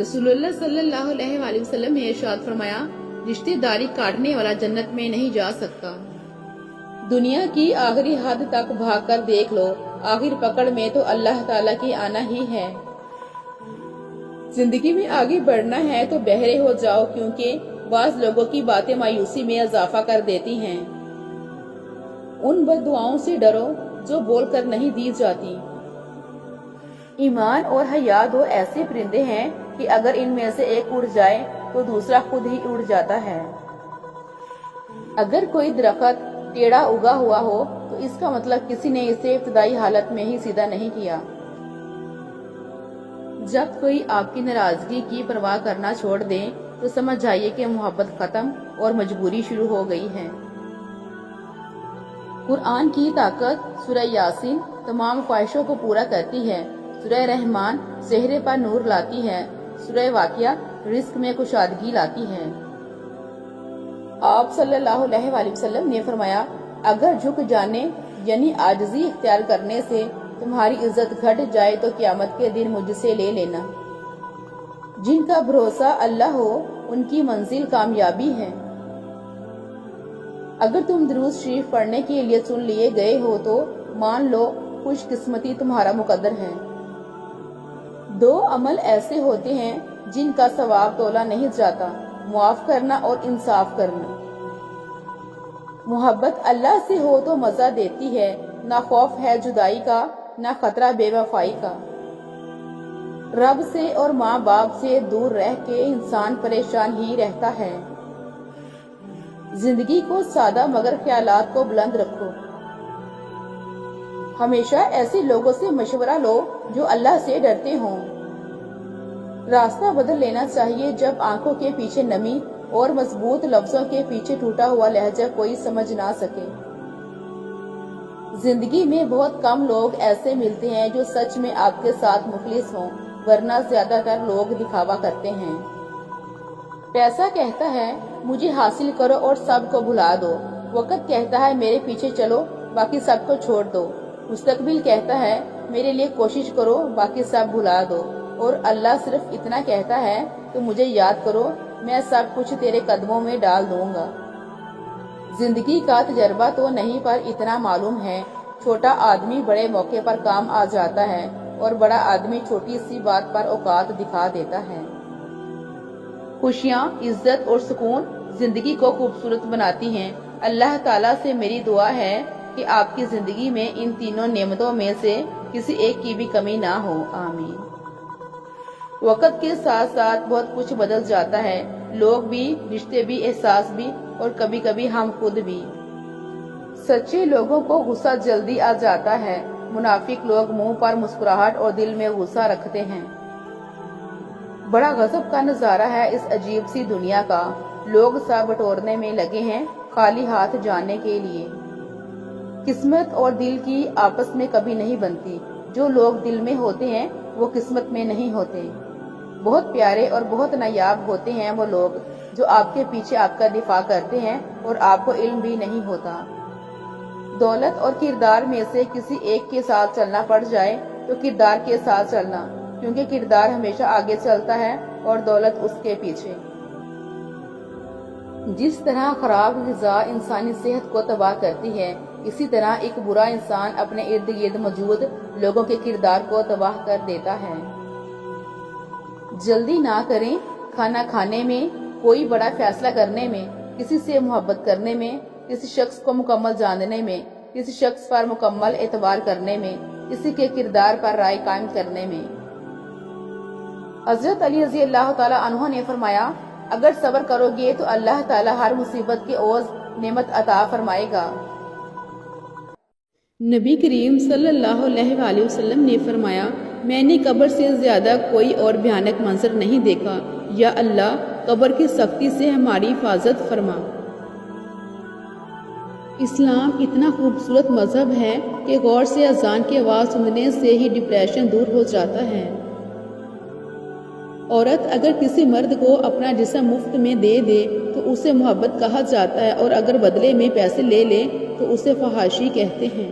رسول اللہ صلی اللہ علیہ وآلہ وسلم نے ارشاد فرمایا، رشتہ داری کاٹنے والا جنت میں نہیں جا سکتا۔ دنیا کی آخری حد تک بھاگ کر دیکھ لو، آخر پکڑ میں تو اللہ تعالیٰ کی آنا ہی ہے۔ زندگی میں آگے بڑھنا ہے تو بہرے ہو جاؤ، کیونکہ بعض لوگوں کی باتیں مایوسی میں اضافہ کر دیتی ہیں۔ ان بد دعاؤں سے ڈرو جو بول کر نہیں دی جاتی۔ ایمان اور حیا دو ایسے پرندے ہیں کہ اگر ان میں سے ایک اڑ جائے تو دوسرا خود ہی اڑ جاتا ہے۔ اگر کوئی درخت ٹیڑھا اگا ہوا ہو تو اس کا مطلب کسی نے اسے ابتدائی حالت میں ہی سیدھا نہیں کیا۔ جب کوئی آپ کی ناراضگی کی پرواہ کرنا چھوڑ دے تو سمجھ جائیے کہ محبت ختم اور مجبوری شروع ہو گئی ہے۔ قرآن کی طاقت سورہ یاسین تمام خواہشوں کو پورا کرتی ہے، سورہ رحمان چہرے پر نور لاتی ہے، سورہ واقعہ رزق میں کشادگی لاتی ہے۔ آپ صلی اللہ علیہ وآلہ وسلم نے فرمایا، اگر جھک جانے یعنی عاجزی اختیار کرنے سے تمہاری عزت گھٹ جائے تو قیامت کے دن مجھ سے لے لینا۔ جن کا بھروسہ اللہ ہو ان کی منزل کامیابی ہے۔ اگر تم درود شریف پڑھنے کے لیے چن لیے گئے ہو تو مان لو خوش قسمتی تمہارا مقدر ہے۔ دو عمل ایسے ہوتے ہیں جن کا ثواب تولا نہیں جاتا، معاف کرنا اور انصاف کرنا۔ محبت اللہ سے ہو تو مزہ دیتی ہے، نہ خوف ہے جدائی کا، نہ خطرہ بے وفائی کا۔ رب سے اور ماں باپ سے دور رہ کے انسان پریشان ہی رہتا ہے۔ زندگی کو سادہ مگر خیالات کو بلند رکھو۔ ہمیشہ ایسے لوگوں سے مشورہ لو جو اللہ سے ڈرتے ہوں۔ راستہ بدل لینا چاہیے جب آنکھوں کے پیچھے نمی اور مضبوط لفظوں کے پیچھے ٹوٹا ہوا لہجہ کوئی سمجھ نہ سکے۔ زندگی میں بہت کم لوگ ایسے ملتے ہیں جو سچ میں آپ کے ساتھ مخلص ہوں، ورنہ زیادہ تر لوگ دکھاوا کرتے ہیں۔ پیسہ کہتا ہے مجھے حاصل کرو اور سب کو بھلا دو، وقت کہتا ہے میرے پیچھے چلو باقی سب کو چھوڑ دو، مستقبل کہتا ہے میرے لیے کوشش کرو باقی سب بھلا دو، اور اللہ صرف اتنا کہتا ہے کہ مجھے یاد کرو میں سب کچھ تیرے قدموں میں ڈال دوں گا۔ زندگی کا تجربہ تو نہیں پر اتنا معلوم ہے، چھوٹا آدمی بڑے موقع پر کام آ جاتا ہے اور بڑا آدمی چھوٹی سی بات پر اوقات دکھا دیتا ہے۔ خوشیاں، عزت اور سکون زندگی کو خوبصورت بناتی ہیں۔ اللہ تعالیٰ سے میری دعا ہے کہ آپ کی زندگی میں ان تینوں نعمتوں میں سے کسی ایک کی بھی کمی نہ ہو، آمین۔ وقت کے ساتھ ساتھ بہت کچھ بدل جاتا ہے، لوگ بھی، رشتے بھی، احساس بھی، اور کبھی کبھی ہم خود بھی۔ سچے لوگوں کو غصہ جلدی آ جاتا ہے، منافق لوگ منہ پر مسکراہٹ اور دل میں غصہ رکھتے ہیں۔ بڑا غضب کا نظارہ ہے اس عجیب سی دنیا کا، لوگ سب بٹورنے میں لگے ہیں خالی ہاتھ جانے کے لیے۔ قسمت اور دل کی آپس میں کبھی نہیں بنتی، جو لوگ دل میں ہوتے ہیں وہ قسمت میں نہیں ہوتے۔ بہت پیارے اور بہت نایاب ہوتے ہیں وہ لوگ جو آپ کے پیچھے آپ کا دفاع کرتے ہیں اور آپ کو علم بھی نہیں ہوتا۔ دولت اور کردار میں سے کسی ایک کے ساتھ چلنا پڑ جائے تو کردار کے ساتھ چلنا، کیونکہ کردار ہمیشہ آگے چلتا ہے اور دولت اس کے پیچھے۔ جس طرح خراب غذا انسانی صحت کو تباہ کرتی ہے، اسی طرح ایک برا انسان اپنے ارد گرد موجود لوگوں کے کردار کو تباہ کر دیتا ہے۔ جلدی نہ کریں کھانا کھانے میں، کوئی بڑا فیصلہ کرنے میں، کسی سے محبت کرنے میں، کسی شخص کو مکمل جاننے میں، کسی شخص پر مکمل اعتبار کرنے میں، کسی کے کردار پر رائے قائم کرنے میں۔ حضرت علی رضی اللہ تعالی عنہ نے فرمایا، اگر صبر کرو گے تو اللہ تعالی ہر مصیبت کے عوض نعمت عطا فرمائے گا۔ نبی کریم صلی اللہ علیہ وآلہ وسلم نے فرمایا، میں نے قبر سے زیادہ کوئی اور بھیانک منظر نہیں دیکھا، یا اللہ قبر کی سختی سے ہماری حفاظت فرما۔ اسلام اتنا خوبصورت مذہب ہے کہ غور سے اذان کی آواز سننے سے ہی ڈپریشن دور ہو جاتا ہے۔ عورت اگر کسی مرد کو اپنا جسم مفت میں دے دے تو اسے محبت کہا جاتا ہے، اور اگر بدلے میں پیسے لے لے تو اسے فحاشی کہتے ہیں۔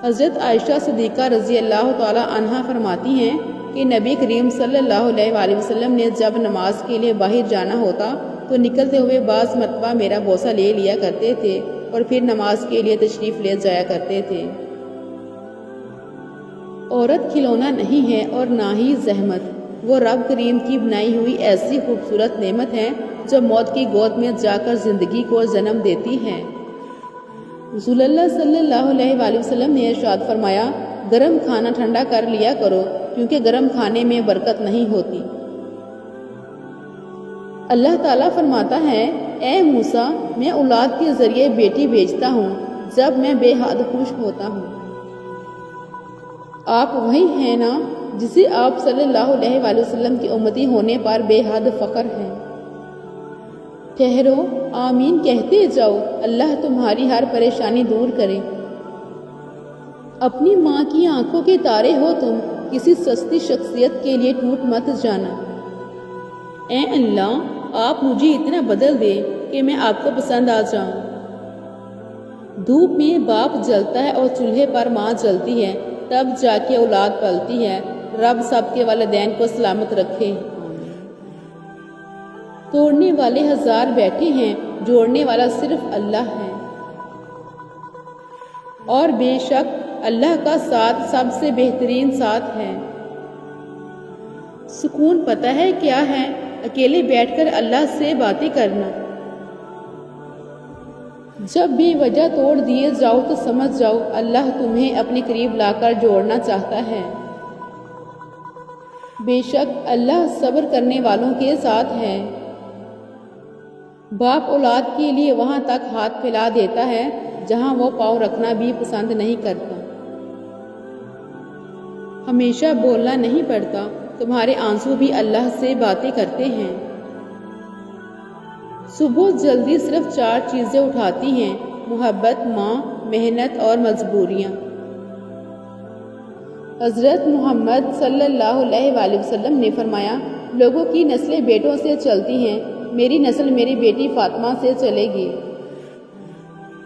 حضرت عائشہ صدیقہ رضی اللہ تعالی عنہا فرماتی ہیں، کہ نبی کریم صلی اللہ علیہ وسلم نے جب نماز کے لیے باہر جانا ہوتا تو نکلتے ہوئے بعض مرتبہ میرا بوسہ لے لیا کرتے تھے اور پھر نماز کے لیے تشریف لے جایا کرتے تھے۔ عورت کھلونا نہیں ہے اور نہ ہی زحمت، وہ رب کریم کی بنائی ہوئی ایسی خوبصورت نعمت ہے جو موت کی گود میں جا کر زندگی کو جنم دیتی ہے۔ رسول اللہ صلی اللہ علیہ وسلم نے ارشاد فرمایا، گرم کھانا ٹھنڈا کر لیا کرو کیونکہ گرم کھانے میں برکت نہیں ہوتی۔ اللہ تعالیٰ فرماتا ہے، اے موسیٰ، میں اولاد کے ذریعے بیٹی بھیجتا ہوں جب میں بے حد خوش ہوتا ہوں۔ آپ وہی ہیں نا جسے آپ صلی اللہ علیہ وسلم کی امتی ہونے پر بے حد فخر ہے۔ ٹھہرو، آمین کہتے جاؤ، اللہ تمہاری ہر پریشانی دور کرے۔ اپنی ماں کی آنکھوں کے تارے ہو تم، کسی سستی شخصیت کے لیے ٹوٹ مت جانا۔ اے اللہ، آپ مجھے اتنا بدل دے کہ میں آپ کو پسند آ جاؤں۔ دھوپ میں باپ جلتا ہے اور چولہے پر ماں جلتی ہے، تب جا کے اولاد پلتی ہے۔ رب سب کے والدین کو سلامت رکھے۔ توڑنے والے ہزار بیٹھے ہیں، جوڑنے والا صرف اللہ ہے، اور بے شک اللہ کا ساتھ سب سے بہترین ساتھ ہے۔ سکون پتہ ہے کیا ہے؟ اکیلے بیٹھ کر اللہ سے باتیں کرنا۔ جب بھی وجہ توڑ دیے جاؤ تو سمجھ جاؤ اللہ تمہیں اپنے قریب لا کر جوڑنا چاہتا ہے۔ بے شک اللہ صبر کرنے والوں کے ساتھ ہے۔ باپ اولاد کے لیے وہاں تک ہاتھ پھیلا دیتا ہے جہاں وہ پاؤں رکھنا بھی پسند نہیں کرتا۔ ہمیشہ بولنا نہیں پڑتا، تمہارے آنسو بھی اللہ سے باتیں کرتے ہیں۔ صبح جلدی صرف 4 چیزیں اٹھاتی ہیں: محبت، ماں، محنت اور مجبوریاں۔ حضرت محمد صلی اللہ علیہ وسلم نے فرمایا، لوگوں کی نسلیں بیٹوں سے چلتی ہیں، میری نسل میری بیٹی فاطمہ سے چلے گی۔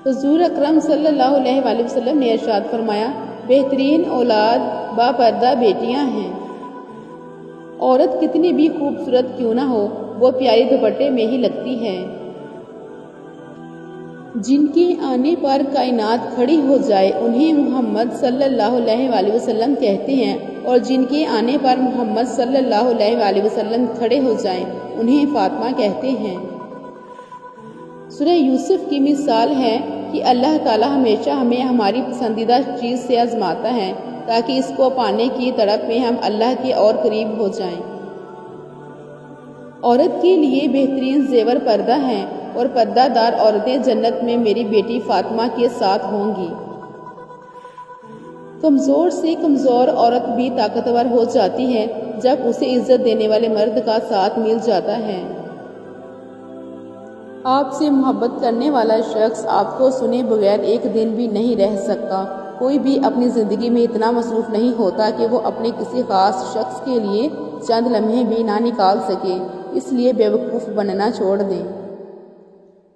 حضور اکرم صلی اللہ علیہ وسلم نے ارشاد فرمایا، بہترین اولاد باپردہ بیٹیاں ہیں۔ عورت کتنی بھی خوبصورت کیوں نہ ہو، وہ پیاری دوپٹے میں ہی لگتی ہے۔ جن کے آنے پر کائنات کھڑی ہو جائے انہیں محمد صلی اللہ علیہ وسلم کہتے ہیں، اور جن کے آنے پر محمد صلی اللہ علیہ وسلم کھڑے ہو جائیں انہیں فاطمہ کہتے ہیں۔ سورہ یوسف کی مثال ہے کہ اللہ تعالی ہمیشہ ہمیں ہماری پسندیدہ چیز سے آزماتا ہے تاکہ اس کو پانے کی تڑپ میں ہم اللہ کے اور قریب ہو جائیں۔ عورت کے لیے بہترین زیور پردہ ہے، اور پردہ دار عورتیں جنت میں میری بیٹی فاطمہ کے ساتھ ہوں گی۔ کمزور سے کمزور عورت بھی طاقتور ہو جاتی ہے جب اسے عزت دینے والے مرد کا ساتھ مل جاتا ہے۔ آپ سے محبت کرنے والا شخص آپ کو سنے بغیر ایک دن بھی نہیں رہ سکتا۔ کوئی بھی اپنی زندگی میں اتنا مصروف نہیں ہوتا کہ وہ اپنے کسی خاص شخص کے لیے چند لمحے بھی نہ نکال سکے، اس لیے بیوقوف بننا چھوڑ دیں۔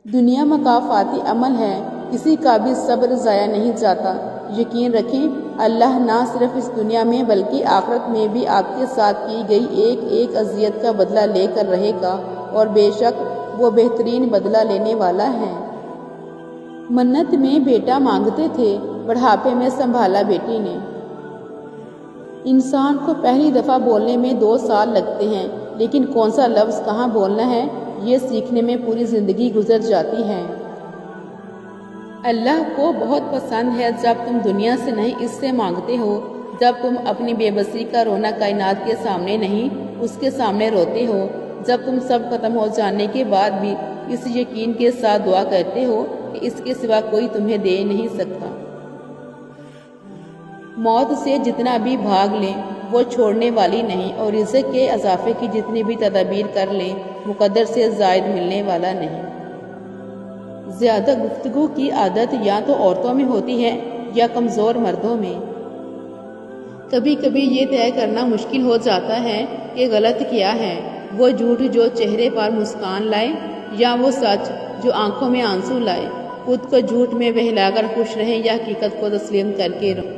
دنیا مکافاتی عمل ہے، کسی کا بھی صبر ضائع نہیں جاتا۔ یقین رکھیں اللہ نہ صرف اس دنیا میں بلکہ آخرت میں بھی آپ کے ساتھ کی گئی ایک ایک اذیت کا بدلہ لے کر رہے گا، اور بے شک وہ بہترین بدلہ لینے والا ہے۔ منت میں بیٹا مانگتے تھے، بڑھاپے میں سنبھالا بیٹی نے۔ انسان کو پہلی دفعہ بولنے میں 2 سال لگتے ہیں، لیکن کون سا لفظ کہاں بولنا ہے یہ سیکھنے میں پوری زندگی گزر جاتی ہے۔ اللہ کو بہت پسند ہے جب تم دنیا سے نہیں اس سے مانگتے ہو، جب تم اپنی بے بسی کا رونا کائنات کے سامنے نہیں اس کے سامنے روتے ہو، جب تم سب ختم ہو جانے کے بعد بھی اس یقین کے ساتھ دعا کرتے ہو کہ اس کے سوا کوئی تمہیں دے نہیں سکتا۔ موت سے جتنا بھی بھاگ لیں وہ چھوڑنے والی نہیں، اور رزق کے اضافے کی جتنی بھی تدابیر کر لیں مقدر سے زائد ملنے والا نہیں۔ زیادہ گفتگو کی عادت یا تو عورتوں میں ہوتی ہے یا کمزور مردوں میں۔ کبھی کبھی یہ طے کرنا مشکل ہو جاتا ہے کہ غلط کیا ہے، وہ جھوٹ جو چہرے پر مسکان لائے یا وہ سچ جو آنکھوں میں آنسو لائے۔ خود کو جھوٹ میں بہلا کر خوش رہیں یا حقیقت کو تسلیم کر کے رہیں۔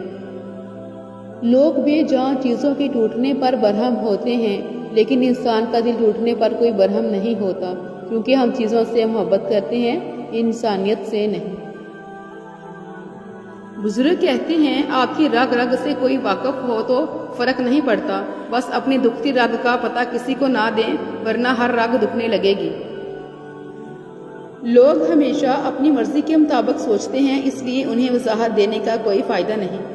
لوگ بے جان چیزوں کے ٹوٹنے پر برہم ہوتے ہیں، لیکن انسان کا دل ٹوٹنے پر کوئی برہم نہیں ہوتا، کیونکہ ہم چیزوں سے محبت کرتے ہیں، انسانیت سے نہیں۔ بزرگ کہتے ہیں آپ کی رگ رگ سے کوئی واقف ہو تو فرق نہیں پڑتا، بس اپنی دکھتی رگ کا پتہ کسی کو نہ دیں ورنہ ہر رگ دکھنے لگے گی۔ لوگ ہمیشہ اپنی مرضی کے مطابق سوچتے ہیں، اس لیے انہیں وضاحت دینے کا کوئی فائدہ نہیں۔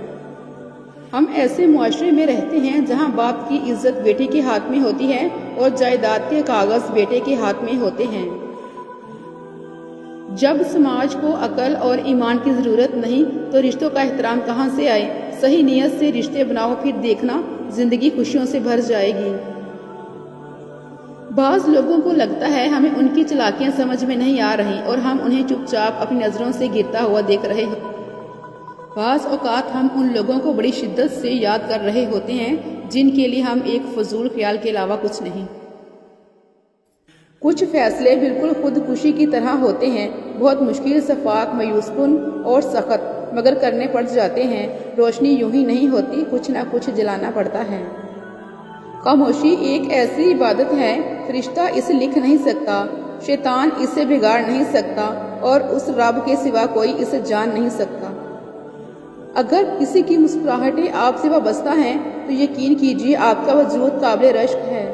ہم ایسے معاشرے میں رہتے ہیں جہاں باپ کی عزت بیٹے کے ہاتھ میں ہوتی ہے اور جائیداد کے کاغذ بیٹے کے ہاتھ میں ہوتے ہیں۔ جب سماج کو عقل اور ایمان کی ضرورت نہیں تو رشتوں کا احترام کہاں سے آئے؟ صحیح نیت سے رشتے بناؤ، پھر دیکھنا زندگی خوشیوں سے بھر جائے گی۔ بعض لوگوں کو لگتا ہے ہمیں ان کی چالاکیاں سمجھ میں نہیں آ رہی اور ہم انہیں چپ چاپ اپنی نظروں سے گرتا ہوا دیکھ رہے ہیں۔ بعض اوقات ہم ان لوگوں کو بڑی شدت سے یاد کر رہے ہوتے ہیں جن کے لیے ہم ایک فضول خیال کے علاوہ کچھ نہیں۔ کچھ فیصلے بالکل خودکشی کی طرح ہوتے ہیں، بہت مشکل، شفاف، مایوس کن اور سخت، مگر کرنے پڑ جاتے ہیں۔ روشنی یوں ہی نہیں ہوتی، کچھ نہ کچھ جلانا پڑتا ہے۔ خاموشی ایک ایسی عبادت ہے، فرشتہ اسے لکھ نہیں سکتا، شیطان اسے بگاڑ نہیں سکتا اور اس رب کے سوا کوئی اسے جان نہیں سکتا۔ اگر کسی کی مسکراہٹیں آپ سے وابستہ ہیں تو یقین کیجیے آپ کا وجود قابل رشک ہے۔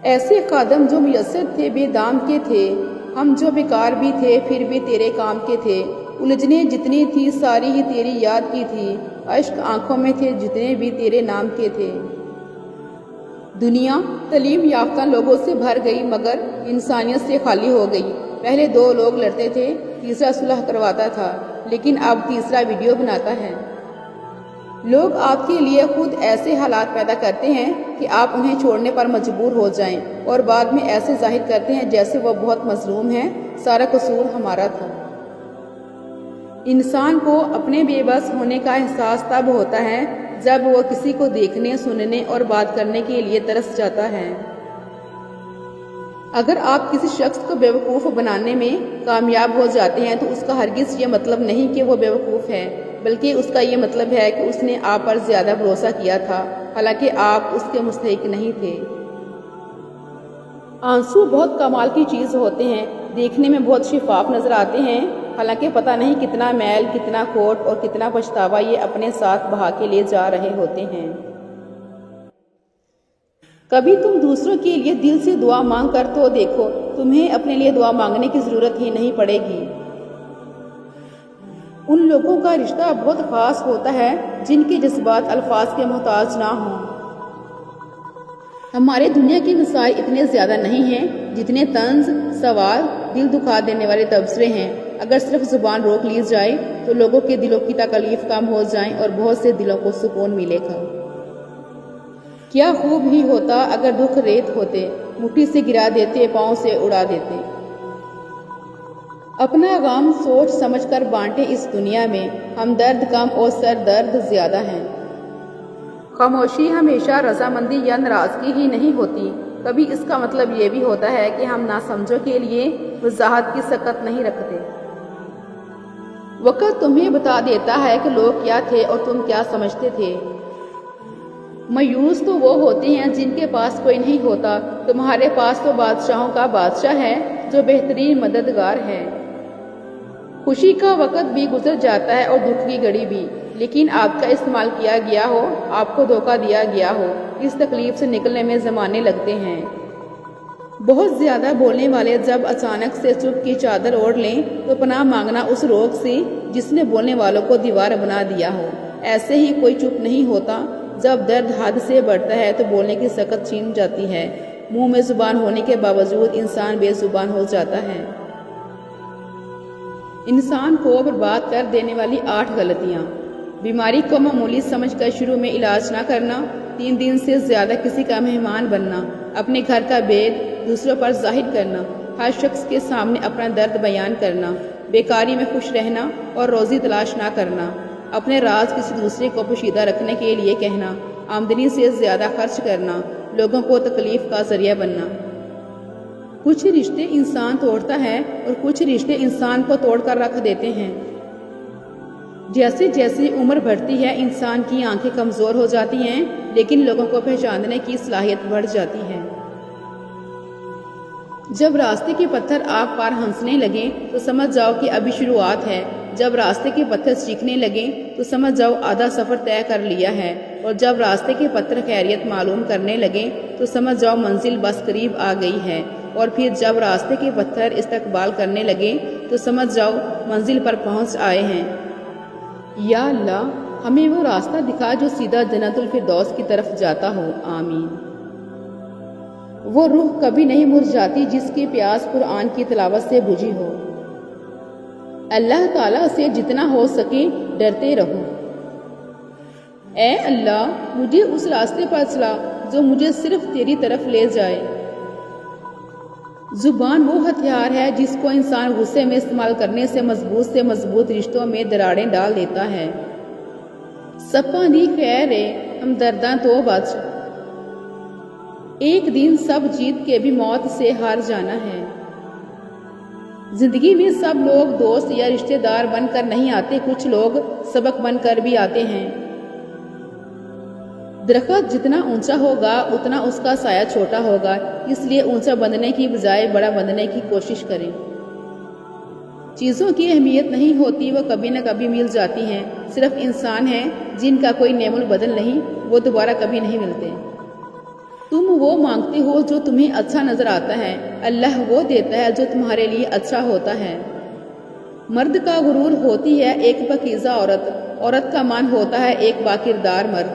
ایسے قدم جو میسر تھے بے دام کے تھے، ہم جو بیکار بھی تھے پھر بھی تیرے کام کے تھے، الجھنیں جتنی تھی ساری ہی تیری یاد کی تھی، اشک آنکھوں میں تھے جتنے بھی تیرے نام کے تھے۔ دنیا تعلیم یافتہ لوگوں سے بھر گئی مگر انسانیت سے خالی ہو گئی۔ پہلے دو لوگ لڑتے تھے، تیسرا صلح کرواتا تھا، لیکن اب تیسرا ویڈیو بناتا ہے۔ لوگ آپ کے لیے خود ایسے حالات پیدا کرتے ہیں کہ آپ انہیں چھوڑنے پر مجبور ہو جائیں اور بعد میں ایسے ظاہر کرتے ہیں جیسے وہ بہت مظلوم ہیں، سارا قصور ہمارا تھا۔ انسان کو اپنے بے بس ہونے کا احساس تب ہوتا ہے جب وہ کسی کو دیکھنے، سننے اور بات کرنے کے لیے ترس جاتا ہے۔ اگر آپ کسی شخص کو بیوقوف بنانے میں کامیاب ہو جاتے ہیں تو اس کا ہرگز یہ مطلب نہیں کہ وہ بیوقوف ہے، بلکہ اس کا یہ مطلب ہے کہ اس نے آپ پر زیادہ بھروسہ کیا تھا، حالانکہ آپ اس کے مستحق نہیں تھے۔ آنسو بہت کمال کی چیز ہوتے ہیں، دیکھنے میں بہت شفاف نظر آتے ہیں، حالانکہ پتہ نہیں کتنا میل، کتنا کھوٹ اور کتنا پچھتاوا یہ اپنے ساتھ بہا کے لے جا رہے ہوتے ہیں۔ کبھی تم دوسروں کے لیے دل سے دعا مانگ کر تو دیکھو، تمہیں اپنے لیے دعا مانگنے کی ضرورت ہی نہیں پڑے گی۔ ان لوگوں کا رشتہ بہت خاص ہوتا ہے جن کے جذبات الفاظ کے محتاج نہ ہوں۔ ہمارے دنیا کے مسائل اتنے زیادہ نہیں ہیں جتنے طنز، سوال، دل دکھا دینے والے تبصرے ہیں۔ اگر صرف زبان روک لی جائے تو لوگوں کے دلوں کی تکلیف کم ہو جائیں اور بہت سے دلوں کو سکون ملے گا۔ کیا خوب ہی ہوتا اگر دکھ ریت ہوتے، مٹھی سے گرا دیتے، پاؤں سے اڑا دیتے۔ اپنا غم سوچ سمجھ کر بانٹے اس دنیا میں، ہم درد کم اور سر درد زیادہ ہیں۔ خاموشی ہمیشہ رضامندی یا ناراضگی ہی نہیں ہوتی، کبھی اس کا مطلب یہ بھی ہوتا ہے کہ ہم ناسمجھوں کے لیے وضاحت کی سکت نہیں رکھتے۔ وقت تمہیں بتا دیتا ہے کہ لوگ کیا تھے اور تم کیا سمجھتے تھے۔ مایوس تو وہ ہوتے ہیں جن کے پاس کوئی نہیں ہوتا، تمہارے پاس تو بادشاہوں کا بادشاہ ہے جو بہترین مددگار ہے۔ خوشی کا وقت بھی گزر جاتا ہے اور دکھ کی گھڑی بھی، لیکن آپ کا استعمال کیا گیا ہو، آپ کو دھوکہ دیا گیا ہو، اس تکلیف سے نکلنے میں زمانے لگتے ہیں۔ بہت زیادہ بولنے والے جب اچانک سے چپ کی چادر اوڑھ لیں تو پناہ مانگنا اس روگ سے جس نے بولنے والوں کو دیوار بنا دیا ہو۔ ایسے ہی کوئی چپ نہیں ہوتا، جب درد حد سے بڑھتا ہے تو بولنے کی سکت چھین جاتی ہے، منہ میں زبان ہونے کے باوجود انسان بے زبان ہو جاتا ہے۔ انسان کو برباد کر دینے والی 8 غلطیاں۔ بیماری کو معمولی سمجھ کر شروع میں علاج نہ کرنا، 3 دن سے زیادہ کسی کا مہمان بننا، اپنے گھر کا بید دوسروں پر ظاہر کرنا، ہر شخص کے سامنے اپنا درد بیان کرنا، بیکاری میں خوش رہنا اور روزی تلاش نہ کرنا، اپنے راز کسی دوسرے کو پوشیدہ رکھنے کے لیے کہنا، آمدنی سے زیادہ خرچ کرنا، لوگوں کو تکلیف کا ذریعہ بننا۔ کچھ رشتے انسان توڑتا ہے اور کچھ رشتے انسان کو توڑ کر رکھ دیتے ہیں۔ جیسے جیسے عمر بڑھتی ہے انسان کی آنکھیں کمزور ہو جاتی ہیں لیکن لوگوں کو پہچاننے کی صلاحیت بڑھ جاتی ہے۔ جب راستے کے پتھر آگ پار ہنسنے لگیں تو سمجھ جاؤ کہ ابھی شروعات ہے، جب راستے کے پتھر چیخنے لگیں تو سمجھ جاؤ آدھا سفر طے کر لیا ہے، اور جب راستے کے پتھر خیریت معلوم کرنے لگیں تو سمجھ جاؤ منزل بس قریب آ گئی ہے، اور پھر جب راستے کے پتھر استقبال کرنے لگیں تو سمجھ جاؤ منزل پر پہنچ آئے ہیں۔ یا اللہ ہمیں وہ راستہ دکھا جو سیدھا جنت الفردوس کی طرف جاتا ہو، آمین۔ وہ روح کبھی نہیں مرجھاتی جس کی پیاس قرآن کی تلاوت سے بجھی ہو۔ اللہ تعالیٰ سے جتنا ہو سکے ڈرتے رہو۔ اے اللہ مجھے اس راستے پر چلا جو مجھے صرف تیری طرف لے جائے۔ زبان وہ ہتھیار ہے جس کو انسان غصے میں استعمال کرنے سے مضبوط رشتوں میں دراڑیں ڈال دیتا ہے۔ سپاں دی خیر ہمدرداں تو بچ، ایک دن سب جیت کے بھی موت سے ہار جانا ہے۔ زندگی میں سب لوگ دوست یا رشتہ دار بن کر نہیں آتے، کچھ لوگ سبق بن کر بھی آتے ہیں۔ درخت جتنا اونچا ہوگا اتنا اس کا سایہ چھوٹا ہوگا، اس لیے اونچا بننے کی بجائے بڑا بننے کی کوشش کریں۔ چیزوں کی اہمیت نہیں ہوتی، وہ کبھی نہ کبھی مل جاتی ہیں، صرف انسان ہیں جن کا کوئی نعم البدل نہیں، وہ دوبارہ کبھی نہیں ملتے۔ تم وہ مانگتے ہو جو تمہیں اچھا نظر آتا ہے، اللہ وہ دیتا ہے جو تمہارے لیے اچھا ہوتا ہے۔ مرد کا غرور ہوتی ہے ایک پاکیزہ عورت کا مان ہوتا ہے ایک باکردار مرد۔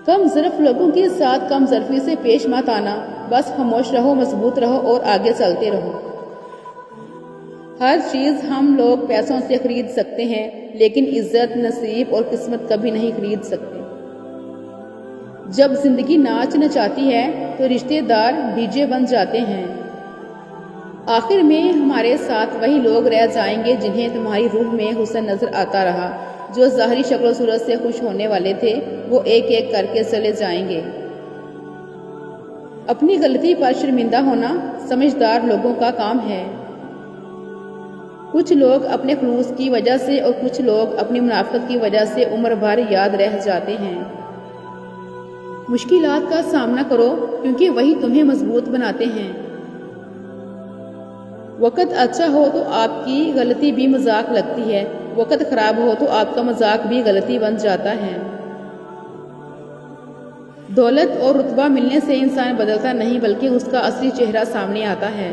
کم ظرف لوگوں کے ساتھ کم ظرفی سے پیش مت آنا، بس خاموش رہو، مضبوط رہو اور آگے چلتے رہو۔ ہر چیز ہم لوگ پیسوں سے خرید سکتے ہیں لیکن عزت، نصیب اور قسمت کبھی نہیں خرید سکتے۔ جب زندگی ناچ نچاتی ہے تو رشتہ دار ڈیجے بن جاتے ہیں۔ آخر میں ہمارے ساتھ وہی لوگ رہ جائیں گے جنہیں تمہاری روح میں حسن نظر آتا رہا، جو ظاہری شکل و صورت سے خوش ہونے والے تھے وہ ایک ایک کر کے چلے جائیں گے۔ اپنی غلطی پر شرمندہ ہونا سمجھدار لوگوں کا کام ہے۔ کچھ لوگ اپنے خلوص کی وجہ سے اور کچھ لوگ اپنی منافقت کی وجہ سے عمر بھر یاد رہ جاتے ہیں۔ مشکلات کا سامنا کرو کیونکہ وہی تمہیں مضبوط بناتے ہیں۔ وقت اچھا ہو تو آپ کی غلطی بھی مذاق لگتی ہے، وقت خراب ہو تو آپ کا مذاق بھی غلطی بن جاتا ہے۔ دولت اور رتبہ ملنے سے انسان بدلتا نہیں بلکہ اس کا اصلی چہرہ سامنے آتا ہے۔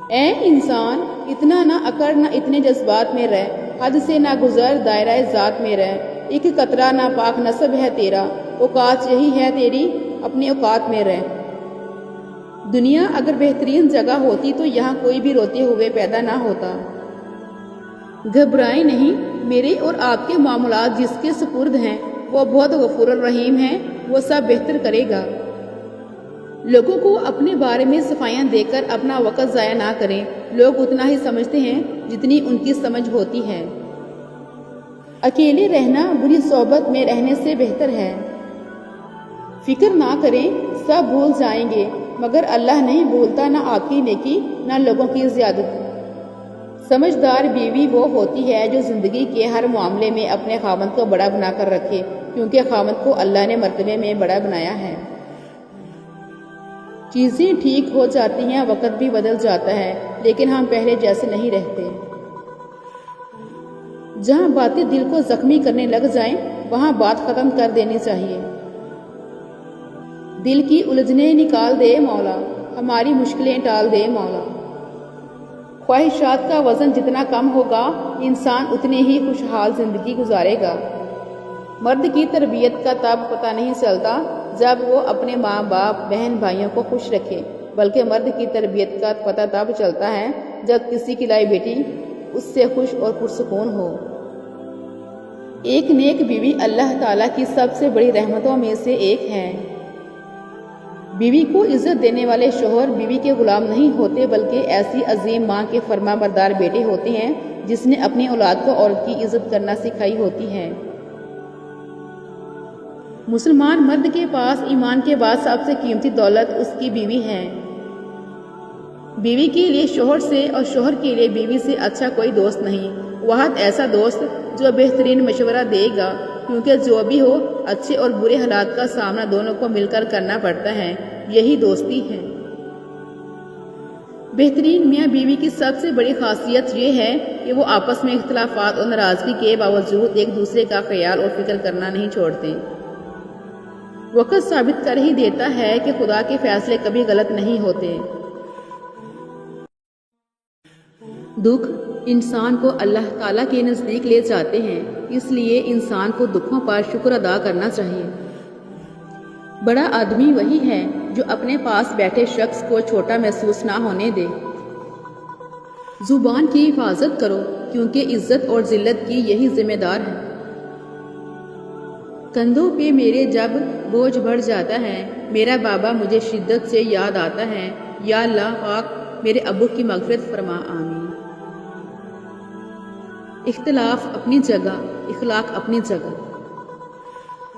اے انسان اتنا نہ اکڑ نہ اتنے جذبات میں رہ، حد سے نہ گزر دائرہ ذات میں رہ، ایک قطرہ ناپاک نصب ہے تیرا، اوقات یہی ہے تیری، اپنے اوقات میں رہ۔ دنیا اگر بہترین جگہ ہوتی تو یہاں کوئی بھی روتے ہوئے پیدا نہ ہوتا۔ گھبرائیں نہیں، میرے اور آپ کے معاملات جس کے سپرد ہیں وہ بہت غفور الرحیم ہے، وہ سب بہتر کرے گا۔ لوگوں کو اپنے بارے میں صفائیاں دے کر اپنا وقت ضائع نہ کریں، لوگ اتنا ہی سمجھتے ہیں جتنی ان کی سمجھ ہوتی ہے۔ اکیلے رہنا بری صحبت میں رہنے سے بہتر ہے۔ فکر نہ کریں، سب بھول جائیں گے، مگر اللہ نہیں بھولتا نہ آپ کی نیکی نہ لوگوں کی زیادتی۔ سمجھدار بیوی وہ ہوتی ہے جو زندگی کے ہر معاملے میں اپنے خاوند کو بڑا بنا کر رکھے، کیونکہ خاوند کو اللہ نے مرتبے میں بڑا بنایا ہے۔ چیزیں ٹھیک ہو جاتی ہیں، وقت بھی بدل جاتا ہے، لیکن ہم پہلے جیسے نہیں رہتے۔ جہاں باتیں دل کو زخمی کرنے لگ جائیں وہاں بات ختم کر دینی چاہیے۔ دل کی الجھنیں نکال دے مولا، ہماری مشکلیں ٹال دے مولا۔ خواہشات کا وزن جتنا کم ہوگا انسان اتنے ہی خوشحال زندگی گزارے گا۔ مرد کی تربیت کا تب پتہ نہیں چلتا جب وہ اپنے ماں باپ بہن بھائیوں کو خوش رکھے، بلکہ مرد کی تربیت کا پتہ تب چلتا ہے جب کسی کی لائی بیٹی اس سے خوش اور پرسکون ہو۔ ایک نیک بیوی اللہ تعالیٰ کی سب سے بڑی رحمتوں میں سے ایک ہے۔ بیوی کو عزت دینے والے شوہر بیوی کے غلام نہیں ہوتے بلکہ ایسی عظیم ماں کے فرما بردار بیٹے ہوتے ہیں جس نے اپنی اولاد کو عورت کی عزت کرنا سکھائی ہوتی ہے۔ مسلمان مرد کے پاس ایمان کے بعد سب سے قیمتی دولت اس کی بیوی ہے۔ بیوی کے لیے شوہر سے اور شوہر کے لیے بیوی سے اچھا کوئی دوست نہیں، واحد ایسا دوست جو بہترین مشورہ دے گا، کیونکہ جو بھی ہو اچھے اور برے حالات کا سامنا دونوں کو مل کر کرنا پڑتا ہے، یہی دوستی ہے۔ بہترین میاں بیوی کی سب سے بڑی خاصیت یہ ہے کہ وہ آپس میں اختلافات اور ناراضگی کے باوجود ایک دوسرے کا خیال اور فکر کرنا نہیں چھوڑتے۔ وقت ثابت کر ہی دیتا ہے کہ خدا کے فیصلے کبھی غلط نہیں ہوتے۔ دکھ انسان کو اللہ تعالیٰ کے نزدیک لے جاتے ہیں، اس لیے انسان کو دکھوں پر شکر ادا کرنا چاہیے۔ بڑا آدمی وہی ہے جو اپنے پاس بیٹھے شخص کو چھوٹا محسوس نہ ہونے دے۔ زبان کی حفاظت کرو، کیونکہ عزت اور ذلت کی یہی ذمہ دار ہے۔ کندھوں پہ میرے جب بوجھ بڑھ جاتا ہے، میرا بابا مجھے شدت سے یاد آتا ہے، یا اللہ پاک میرے ابو کی مغفرت فرما، آمین۔ اختلاف اپنی جگہ، اخلاق اپنی جگہ۔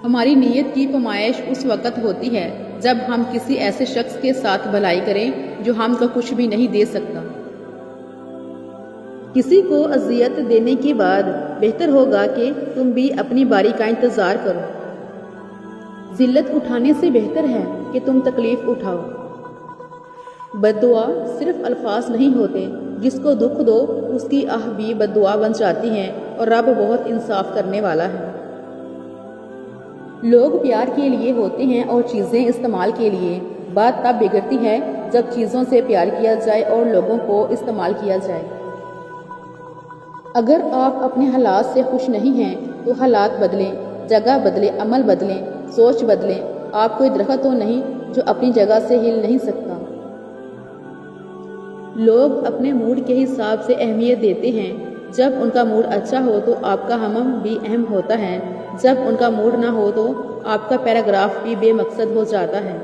ہماری نیت کی پیمائش اس وقت ہوتی ہے جب ہم کسی ایسے شخص کے ساتھ بھلائی کریں جو ہم کو کچھ بھی نہیں دے سکتا۔ کسی کو اذیت دینے کے بعد بہتر ہوگا کہ تم بھی اپنی باری کا انتظار کرو۔ ذلت اٹھانے سے بہتر ہے کہ تم تکلیف اٹھاؤ۔ بد دعا صرف الفاظ نہیں ہوتے، جس کو دکھ دو اس کی آہ بھی بد دعا بن جاتی ہیں، اور رب بہت انصاف کرنے والا ہے۔ لوگ پیار کے لیے ہوتے ہیں اور چیزیں استعمال کے لیے۔ بات تب بگڑتی ہے جب چیزوں سے پیار کیا جائے اور لوگوں کو استعمال کیا جائے۔ اگر آپ اپنے حالات سے خوش نہیں ہیں تو حالات بدلیں، جگہ بدلیں، عمل بدلیں، سوچ بدلیں۔ آپ کوئی درخت تو نہیں جو اپنی جگہ سے ہل نہیں سکتا۔ لوگ اپنے موڈ کے حساب سے اہمیت دیتے ہیں۔ جب ان کا موڈ اچھا ہو تو آپ کا ہمم بھی اہم ہوتا ہے، جب ان کا موڈ نہ ہو تو آپ کا پیراگراف بھی بے مقصد ہو جاتا ہے۔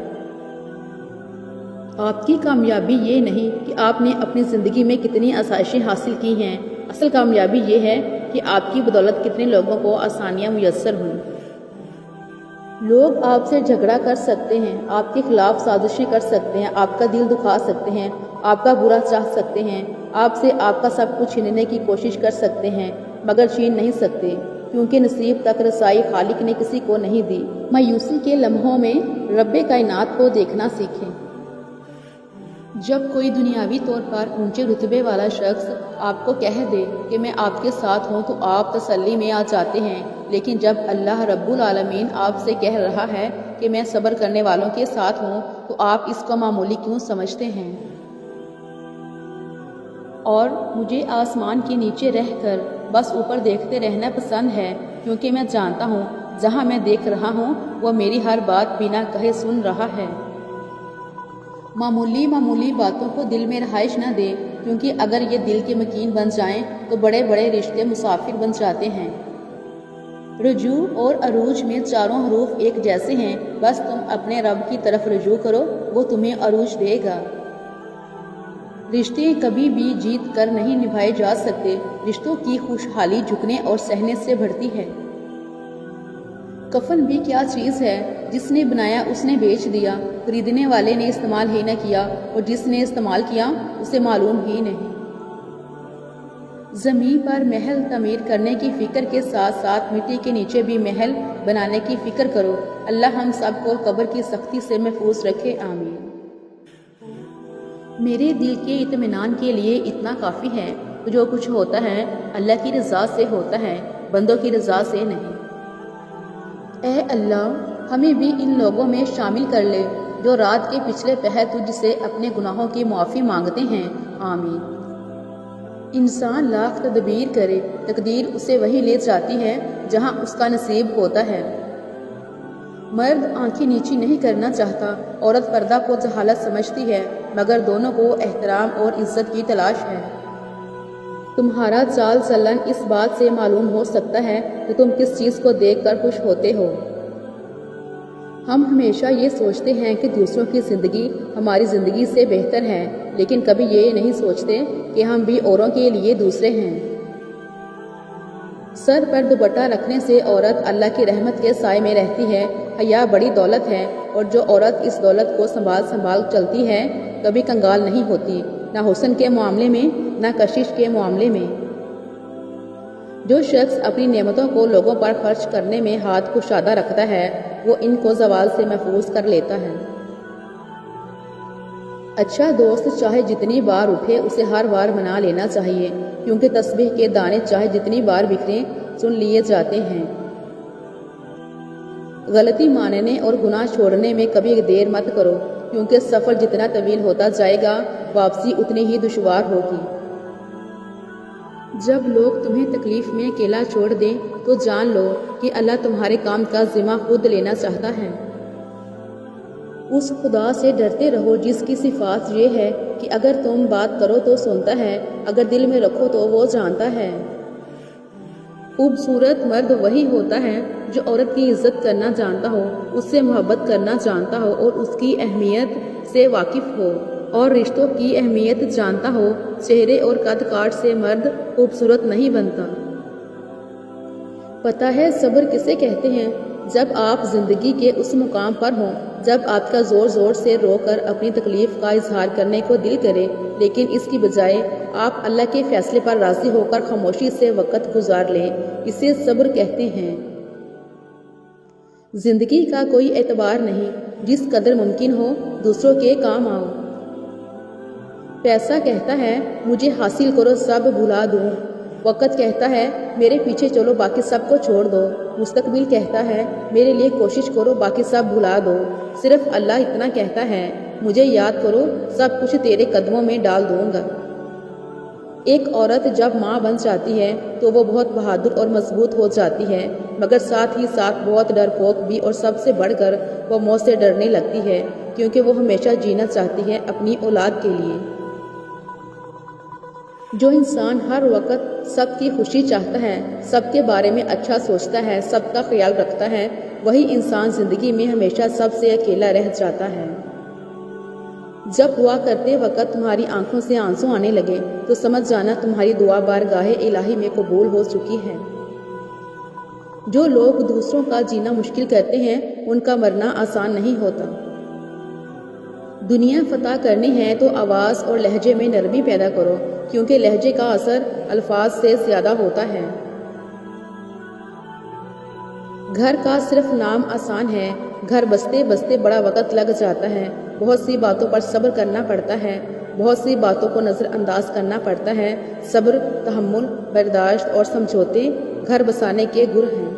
آپ کی کامیابی یہ نہیں کہ آپ نے اپنی زندگی میں کتنی آسائشیں حاصل کی ہیں، اصل کامیابی یہ ہے کہ آپ کی بدولت کتنے لوگوں کو آسانیاں میسر ہوئیں۔ لوگ آپ سے جھگڑا کر سکتے ہیں، آپ کے خلاف سازشیں کر سکتے ہیں، آپ کا دل دکھا سکتے ہیں، آپ کا برا چاہ سکتے ہیں، آپ سے آپ کا سب کچھ چھیننے کی کوشش کر سکتے ہیں، مگر چھین نہیں سکتے، کیونکہ نصیب تک رسائی خالق نے کسی کو نہیں دی۔ مایوسی کے لمحوں میں رب کائنات کو دیکھنا سیکھیں۔ جب کوئی دنیاوی طور پر اونچے رتبے والا شخص آپ کو کہہ دے کہ میں آپ کے ساتھ ہوں تو آپ تسلی میں آ جاتے ہیں، لیکن جب اللہ رب العالمین آپ سے کہہ رہا ہے کہ میں صبر کرنے والوں کے ساتھ ہوں تو آپ اس کو معمولی کیوں سمجھتے ہیں؟ اور مجھے آسمان کے نیچے رہ کر بس اوپر دیکھتے رہنا پسند ہے، کیونکہ میں جانتا ہوں جہاں میں دیکھ رہا ہوں وہ میری ہر بات بنا کہے سن رہا ہے۔ معمولی باتوں کو دل میں رہائش نہ دیں، کیونکہ اگر یہ دل کے مکین بن جائیں تو بڑے بڑے رشتے مسافر بن جاتے ہیں۔ رجوع اور عروج میں چاروں حروف ایک جیسے ہیں، بس تم اپنے رب کی طرف رجوع کرو، وہ تمہیں عروج دے گا۔ رشتے کبھی بھی جیت کر نہیں نبھائے جا سکتے، رشتوں کی خوشحالی جھکنے اور سہنے سے بڑھتی ہے۔ کفن بھی کیا چیز ہے، جس نے بنایا اس نے بیچ دیا، خریدنے والے نے استعمال ہی نہ کیا، اور جس نے استعمال کیا اسے معلوم ہی نہیں۔ زمین پر محل تعمیر کرنے کی فکر کے ساتھ ساتھ مٹی کے نیچے بھی محل بنانے کی فکر کرو۔ اللہ ہم سب کو قبر کی سختی سے محفوظ رکھے، آمین۔ میرے دل کے اطمینان کے لیے اتنا کافی ہے، جو کچھ ہوتا ہے اللہ کی رضا سے ہوتا ہے، بندوں کی رضا سے نہیں۔ اے اللہ ہمیں بھی ان لوگوں میں شامل کر لے جو رات کے پچھلے پہر تجھ سے اپنے گناہوں کی معافی مانگتے ہیں، آمین۔ انسان لاکھ تدبیر کرے، تقدیر اسے وہی لے جاتی ہے جہاں اس کا نصیب ہوتا ہے۔ مرد آنکھیں نیچی نہیں کرنا چاہتا، عورت پردہ کو جہالت سمجھتی ہے، مگر دونوں کو احترام اور عزت کی تلاش ہے۔ تمہارا چال چلن اس بات سے معلوم ہو سکتا ہے کہ تم کس چیز کو دیکھ کر خوش ہوتے ہو۔ ہم ہمیشہ یہ سوچتے ہیں کہ دوسروں کی زندگی ہماری زندگی سے بہتر ہے، لیکن کبھی یہ نہیں سوچتے کہ ہم بھی اوروں کے لیے دوسرے ہیں۔ سر پر دوپٹہ رکھنے سے عورت اللہ کی رحمت کے سائے میں رہتی ہے۔ حیا بڑی دولت ہے، اور جو عورت اس دولت کو سنبھال چلتی ہے کبھی کنگال نہیں ہوتی۔ نہ حسن کے معاملے میں نہ کشش کے معاملے میں۔ جو شخص اپنی نعمتوں کو لوگوں پر خرچ کرنے میں ہاتھ کشادہ رکھتا ہے وہ ان کو زوال سے محفوظ کر لیتا ہے۔ اچھا دوست چاہے جتنی بار اٹھے اسے ہر بار منا لینا چاہیے، کیونکہ تسبیح کے دانے چاہے جتنی بار بکھریں سن لیے جاتے ہیں۔ غلطی ماننے اور گناہ چھوڑنے میں کبھی دیر مت کرو، کیونکہ سفر جتنا طویل ہوتا جائے گا واپسی اتنی ہی دشوار ہوگی۔ جب لوگ تمہیں تکلیف میں اکیلا چھوڑ دیں تو جان لو کہ اللہ تمہارے کام کا ذمہ خود لینا چاہتا ہے۔ اس خدا سے ڈرتے رہو جس کی صفات یہ ہے کہ اگر تم بات کرو تو سنتا ہے، اگر دل میں رکھو تو وہ جانتا ہے۔ خوبصورت مرد وہی ہوتا ہے جو عورت کی عزت کرنا جانتا ہو، اس سے محبت کرنا جانتا ہو اور اس کی اہمیت سے واقف ہو اور رشتوں کی اہمیت جانتا ہو۔ چہرے اور قد کاٹ سے مرد خوبصورت نہیں بنتا۔ پتہ ہے صبر کسے کہتے ہیں؟ جب آپ زندگی کے اس مقام پر ہوں جب آپ کا زور زور سے رو کر اپنی تکلیف کا اظہار کرنے کو دل کرے، لیکن اس کی بجائے آپ اللہ کے فیصلے پر راضی ہو کر خاموشی سے وقت گزار لیں، اسے صبر کہتے ہیں۔ زندگی کا کوئی اعتبار نہیں، جس قدر ممکن ہو دوسروں کے کام آؤ۔ پیسہ کہتا ہے مجھے حاصل کرو سب بھلا دوں، وقت کہتا ہے میرے پیچھے چلو باقی سب کو چھوڑ دو، مستقبل کہتا ہے میرے لیے کوشش کرو باقی سب بھلا دو، صرف اللہ اتنا کہتا ہے مجھے یاد کرو سب کچھ تیرے قدموں میں ڈال دوں گا۔ ایک عورت جب ماں بن جاتی ہے تو وہ بہت بہادر اور مضبوط ہو جاتی ہے، مگر ساتھ ہی ساتھ بہت ڈرپوک بھی، اور سب سے بڑھ کر وہ موت سے ڈرنے لگتی ہے، کیونکہ وہ ہمیشہ جینا چاہتی ہے اپنی اولاد کے لیے۔ جو انسان ہر وقت سب کی خوشی چاہتا ہے، سب کے بارے میں اچھا سوچتا ہے، سب کا خیال رکھتا ہے، وہی انسان زندگی میں ہمیشہ سب سے اکیلا رہ جاتا ہے۔ جب دعا کرتے وقت تمہاری آنکھوں سے آنسو آنے لگے تو سمجھ جانا تمہاری دعا بارگاہ الہی میں قبول ہو چکی ہے۔ جو لوگ دوسروں کا جینا مشکل کرتے ہیں ان کا مرنا آسان نہیں ہوتا۔ دنیا فتح کرنی ہے تو آواز اور لہجے میں نرمی پیدا کرو، کیونکہ لہجے کا اثر الفاظ سے زیادہ ہوتا ہے۔ گھر کا صرف نام آسان ہے، گھر بستے بستے بڑا وقت لگ جاتا ہے۔ بہت سی باتوں پر صبر کرنا پڑتا ہے، بہت سی باتوں کو نظر انداز کرنا پڑتا ہے۔ صبر، تحمل، برداشت اور سمجھوتے گھر بسانے کے گر ہیں۔